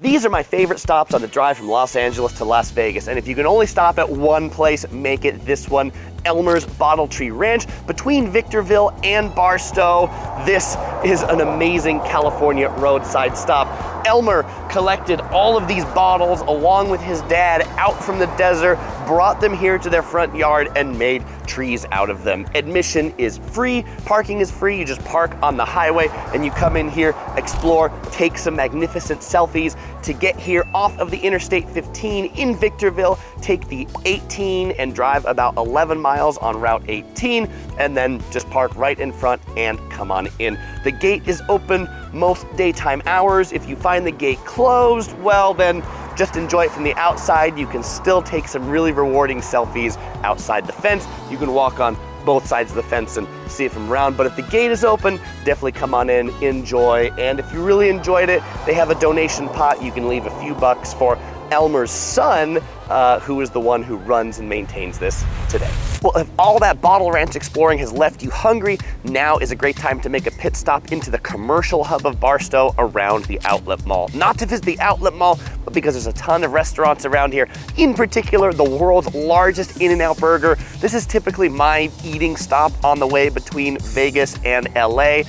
These are my favorite stops on the drive from Los Angeles to Las Vegas, and if you can only stop at one place, make it this one, Elmer's Bottle Tree Ranch, between Victorville and Barstow. This is an amazing California roadside stop. Elmer collected all of these bottles along with his dad out from the desert, brought them here to their front yard, and made trees out of them. Admission is free, parking is free. You just park on the highway and you come in here, explore, take some magnificent selfies. To get here off of the Interstate 15 in Victorville, take the 18 and drive about 11 miles on Route 18, and then just park right in front and come on in. The gate is open most daytime hours. If you find the gate closed, well then just enjoy it from the outside. You can still take some really rewarding selfies outside the fence. You can walk on both sides of the fence and see it from around, but if the gate is open, definitely come on in, enjoy, and if you really enjoyed it, they have a donation pot. You can leave a few bucks for Elmer's son, who is the one who runs and maintains this today. Well, if all that bottle ranch exploring has left you hungry, now is a great time to make a pit stop into the commercial hub of Barstow around the outlet mall. Not to visit the outlet mall, but because there's a ton of restaurants around here. In particular, the world's largest In-N-Out burger. This is typically my eating stop on the way between Vegas and LA.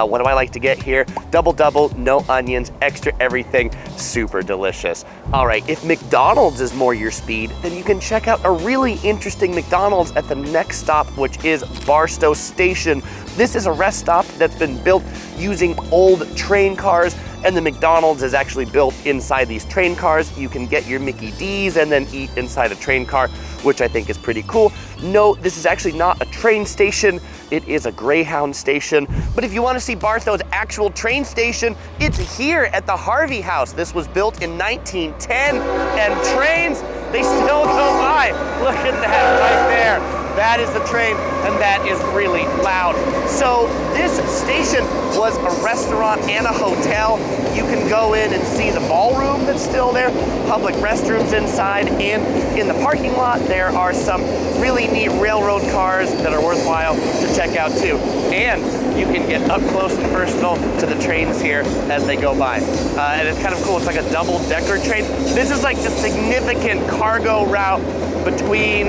What do I like to get here? Double, no onions, extra everything, super delicious. All right, if McDonald's is more your speed, then you can check out a really interesting McDonald's at the next stop, which is Barstow Station. This is a rest stop that's been built using old train cars, and the McDonald's is actually built inside these train cars. You can get your Mickey D's and then eat inside a train car, which I think is pretty cool. Note, this is actually not a train station, it is a Greyhound station. But if you want to see Barstow's actual train station, it's here at the Harvey House. This was built in 1910, and trains, they still go by. Look at that right there. That is the train, and that is really loud. So this station was a restaurant and a hotel. You can go in and see the ballroom that's still there, public restrooms inside, and in the parking lot, there are some really neat railroad cars that are worthwhile to check out too. And you can get up close and personal to the trains here as they go by. And it's kind of cool, it's like a double-decker train. This is like the significant cargo route between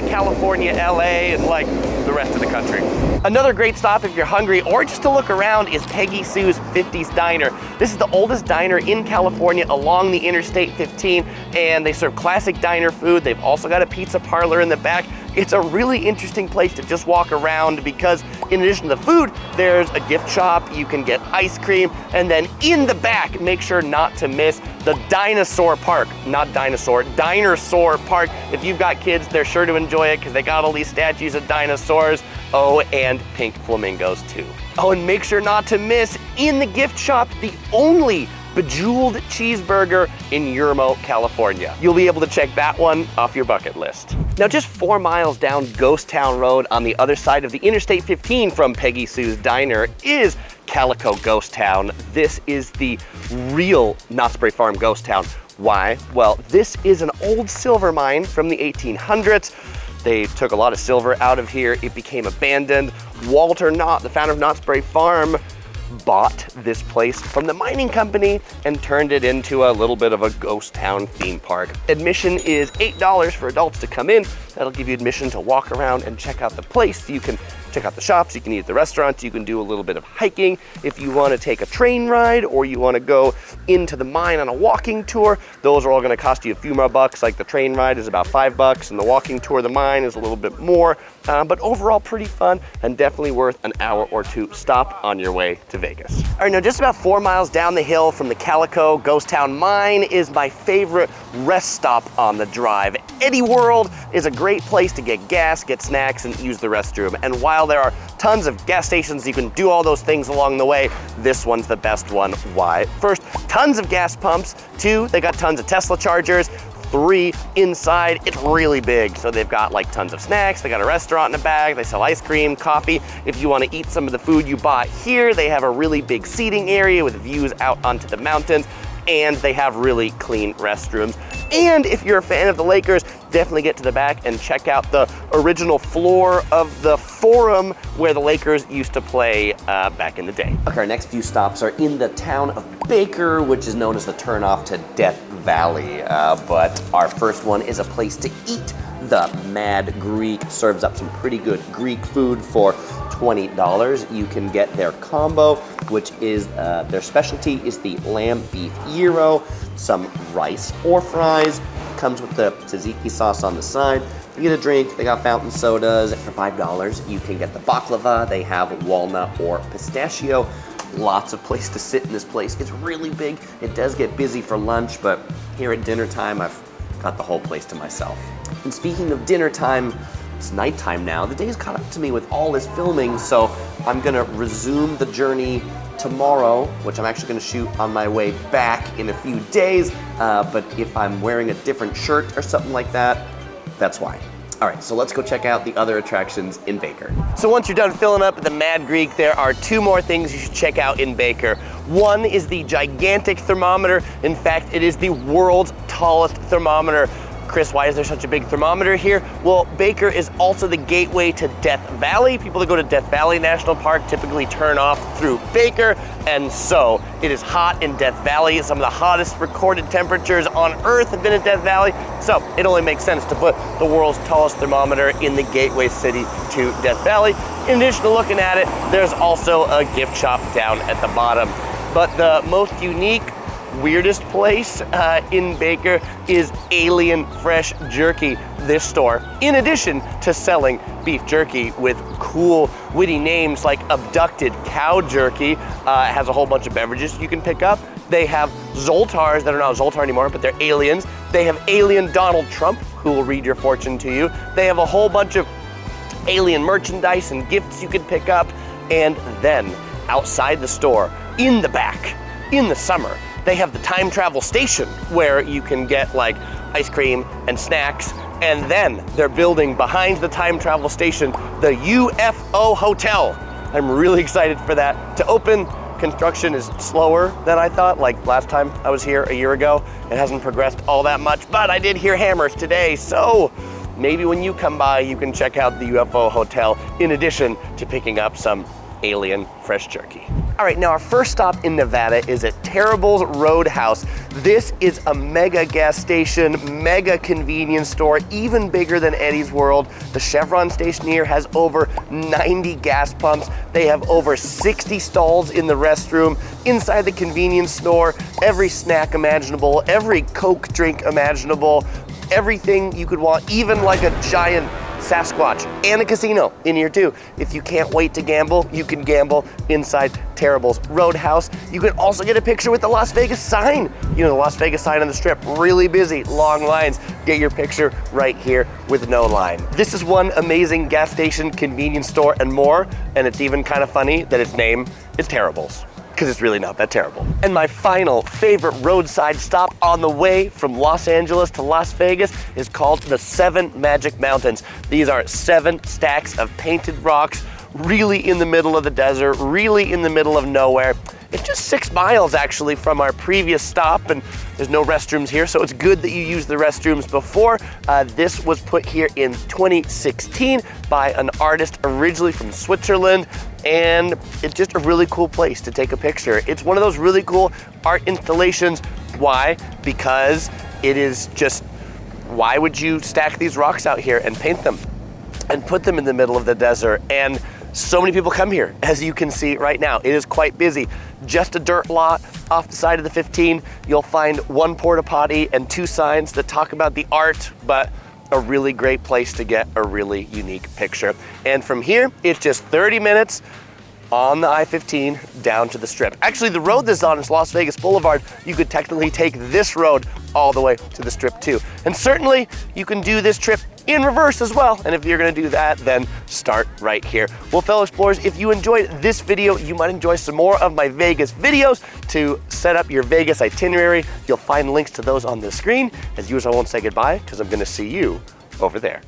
California, LA, and like the rest of the country. Another great stop if you're hungry or just to look around is Peggy Sue's 50s Diner. This is the oldest diner in California along the Interstate 15, and they serve classic diner food. They've also got a pizza parlor in the back. It's a really interesting place to just walk around because in addition to the food, there's a gift shop, you can get ice cream, and then in the back, make sure not to miss the Dinosaur Park. Not dinosaur, Dinosaur Park. If you've got kids, they're sure to enjoy it because they got all these statues of dinosaurs. Oh, and pink flamingos too. Oh, and make sure not to miss in the gift shop, the only bejeweled cheeseburger in Yermo, California. You'll be able to check that one off your bucket list. Now, just 4 miles down Ghost Town Road on the other side of the Interstate 15 from Peggy Sue's Diner is Calico Ghost Town. This is the real Knott's Berry Farm Ghost Town. Why? Well, this is an old silver mine from the 1800s. They took a lot of silver out of here. It became abandoned. Walter Knott, the founder of Knott's Berry Farm, bought this place from the mining company and turned it into a little bit of a ghost town theme park. Admission is $8 for adults to come in. That'll give you admission to walk around and check out the place. You can check out the shops, you can eat at the restaurants, you can do a little bit of hiking. If you want to take a train ride or you want to go into the mine on a walking tour, those are all going to cost you a few more bucks. Like the train ride is about $5 and the walking tour of the mine is a little bit more. But overall pretty fun and definitely worth an hour or two stop on your way to Vegas. All right, now just about 4 miles down the hill from the Calico Ghost Town Mine is my favorite rest stop on the drive. Eddy World is a great place to get gas, get snacks, and use the restroom. And while there are tons of gas stations, you can do all those things along the way, this one's the best one. Why? First, tons of gas pumps. 2, they got tons of Tesla chargers. 3, inside, it's really big. So they've got like tons of snacks, they got a restaurant in the back, they sell ice cream, coffee. If you want to eat some of the food you bought here, they have a really big seating area with views out onto the mountains, and they have really clean restrooms. And if you're a fan of the Lakers, definitely get to the back and check out the original floor of the Forum where the Lakers used to play back in the day. Okay, our next few stops are in the town of Baker, which is known as the turnoff to Death Valley. But our first one is a place to eat. The Mad Greek serves up some pretty good Greek food for $20. You can get their combo, which is their specialty is the lamb beef gyro, some rice or fries. Comes with the tzatziki sauce on the side. You get a drink, they got fountain sodas. For $5, you can get the baklava. They have walnut or pistachio. Lots of place to sit in this place. It's really big. It does get busy for lunch, but here at dinner time, I've got the whole place to myself. And speaking of dinner time, it's nighttime now. The day's caught up to me with all this filming, so I'm gonna resume the journey tomorrow, which I'm actually gonna shoot on my way back in a few days, but if I'm wearing a different shirt or something like that, that's why. All right, so let's go check out the other attractions in Baker. So once you're done filling up at the Mad Greek, there are two more things you should check out in Baker. One is the gigantic thermometer. In fact, it is the world's tallest thermometer. Chris, why is there such a big thermometer here? Well, Baker is also the gateway to Death Valley. People that go to Death Valley National Park typically turn off through Baker, and so it is hot in Death Valley. Some of the hottest recorded temperatures on Earth have been in Death Valley, so it only makes sense to put the world's tallest thermometer in the gateway city to Death Valley. In addition to looking at it, there's also a gift shop down at the bottom. But the most unique, weirdest place in Baker is Alien Fresh Jerky, this store. In addition to selling beef jerky with cool, witty names like Abducted Cow Jerky, has a whole bunch of beverages you can pick up. They have Zoltars that are not Zoltar anymore, but they're aliens. They have Alien Donald Trump, who will read your fortune to you. They have a whole bunch of alien merchandise and gifts you can pick up. And then outside the store, in the back, in the summer, they have the time travel station where you can get like ice cream and snacks. And then they're building behind the time travel station, the UFO Hotel. I'm really excited for that to open. Construction is slower than I thought. Like last time I was here a year ago, it hasn't progressed all that much, but I did hear hammers today. So maybe when you come by, you can check out the UFO Hotel in addition to picking up some Alien Fresh Jerky. All right, now our first stop in Nevada is at Terrible's Roadhouse. This is a mega gas station, mega convenience store, even bigger than Eddie's World. The Chevron station here has over 90 gas pumps. They have over 60 stalls in the restroom. Inside the convenience store, every snack imaginable, every Coke drink imaginable, everything you could want, even like a giant Sasquatch, and a casino in here too. If you can't wait to gamble, you can gamble inside Terrible's Roadhouse. You can also get a picture with the Las Vegas sign. You know, the Las Vegas sign on the strip, really busy, long lines. Get your picture right here with no line. This is one amazing gas station, convenience store, and more, and it's even kind of funny that its name is Terrible's, because it's really not that terrible. And my final favorite roadside stop on the way from Los Angeles to Las Vegas is called the 7 Magic Mountains. These are 7 stacks of painted rocks, really in the middle of the desert, really in the middle of nowhere. It's just 6 miles actually from our previous stop, and there's no restrooms here, so it's good that you use the restrooms before. This was put here in 2016 by an artist originally from Switzerland, and it's just a really cool place to take a picture. It's one of those really cool art installations. Why? Because it is just, why would you stack these rocks out here and paint them and put them in the middle of the desert? And so many people come here, as you can see right now. It is quite busy. Just a dirt lot off the side of the 15. You'll find 1 porta potty and 2 signs that talk about the art, but a really great place to get a really unique picture. And from here, it's just 30 minutes on the I-15 down to the strip. Actually, the road this is on is Las Vegas Boulevard. You could technically take this road all the way to the strip too. And certainly you can do this trip in reverse as well. And if you're gonna do that, then start right here. Well, fellow explorers, if you enjoyed this video, you might enjoy some more of my Vegas videos. To set up your Vegas itinerary, you'll find links to those on the screen. As usual, I won't say goodbye because I'm gonna see you over there.